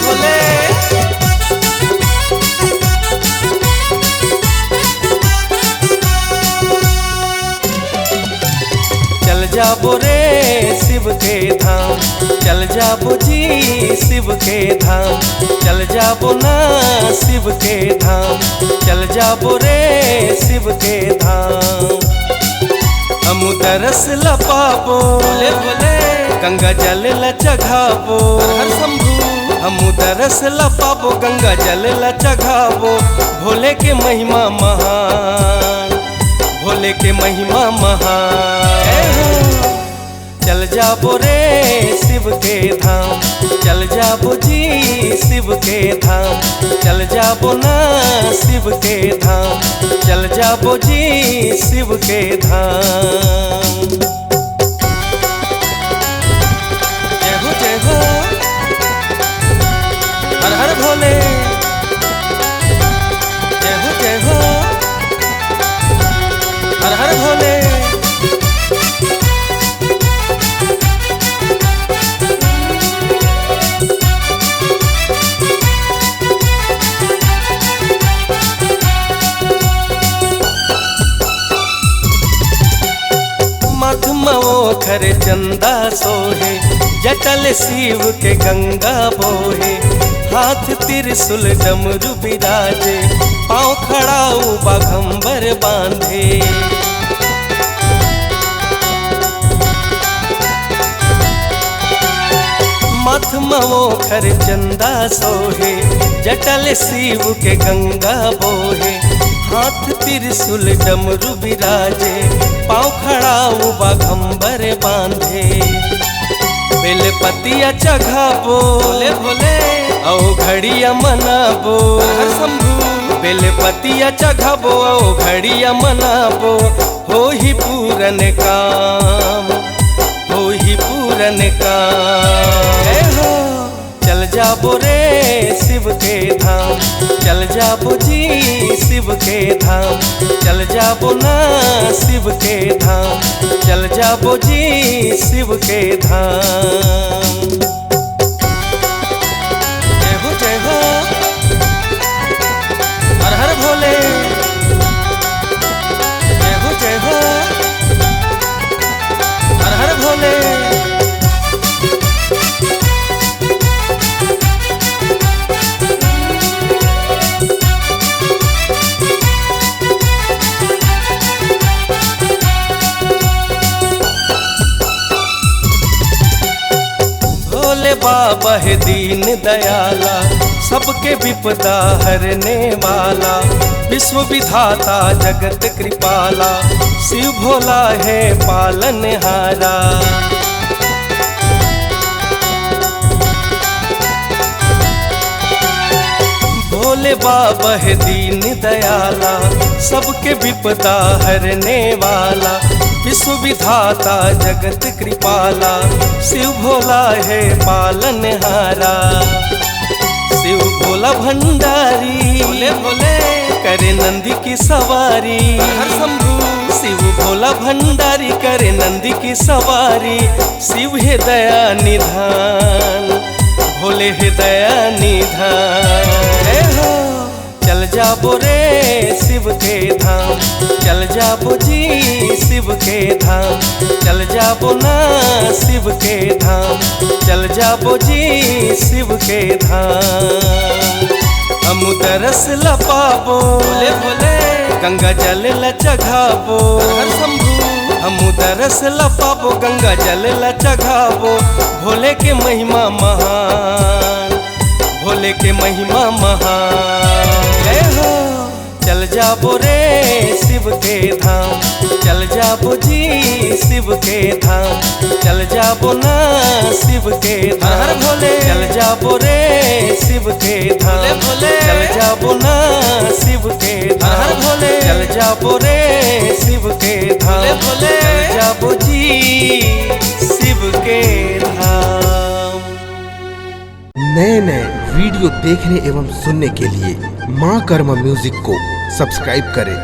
भोले। चल जाबो रे शिव के धाम, चल जाबो जी शिव के धाम, चल जाबो ना शिव के धाम, चल जाबो रे शिव के धाम। हम तरस लपाबो भोले भोले, गंगा जल लचघाबो हर शंभू। हम तरस लपाबो गंगा जल लचघाबो, भोले के महिमा महान, भोले के महिमा महान। चल जाबो रे शिव के धाम, चल जाबो जी शिव के धाम, चल जाबो ना शिव के धाम, चल जाबो जी शिव के धाम। जय हो जय हो, हर हर भोले। जय हो हर हर भोले। मथमवो खर चंदा सोहे, जटल शिव के गंगा बोहे, हाथ त्रिशूल डमरू बिराजे, पाँव खड़ाऊ बाघंबर बांधे। मथमवो खर चंदा सोहे, जटल शिव के गंगा बोहे, हाथ त्रिशूल डमरू बिराजे, पाँव खड़ाऊ बाघंबर बांधे। बेलपतिया चघाबो भोले भोले, औ घड़िया मनाबो हर शंभू। बेलपतिया चघाबो औ घड़िया मनाबो, हो ही पूरन काम, हो ही पूरन काम। चल जाबो रे शिव के धाम, चल जाबो जी शिव के धाम, चल जाबो ना शिव के धाम, चल जाबो जी शिव के धाम। जय हो हर हर भोले। जय हो हर हर भोले। भोले बाबा है दीन दयाला, सबके विपदा हरने वाला, विश्व विधाता जगत कृपाला, शिव भोला है पालनहारा। भोले बाबा है दीन दयाला, सबके विपदा हरने वाला, विश्व विधाता जगत कृपाला, शिव भोला है पालनहारा। शिव भोला भंडारी भोले भोले, करे नंदी की सवारी हर शंभू। शिव भोला भंडारी करे नंदी की सवारी, शिव है दया निधान, भोले है दया निधान। चल जाबो रे शिव के धाम, चल जाबो जी शिव के धाम, चल जाबो ना शिव के धाम, चल जाबो जी शिव के धाम। हम तरस लपाबो भोले भोले, गंगा जल लचघाबो हर शंभू। हम तरस लपाबो गंगा जल लचघाबो, भोले के महिमा महान, भोले के महिमा महान। चल जाबो रे शिव के धाम, चल जाबो जी शिव के धाम, चल जाबो ना शिव के धाम। हर भोले चल जाबो रे शिव के धाम, चल जाबो ना शिव के धाम। हर भोले चल जाबो रे शिव के धाम, चल जाबो जी शिव के धाम। नए नए वीडियो देखने एवं सुनने के लिए माँ कर्मा म्यूजिक को सब्सक्राइब करें।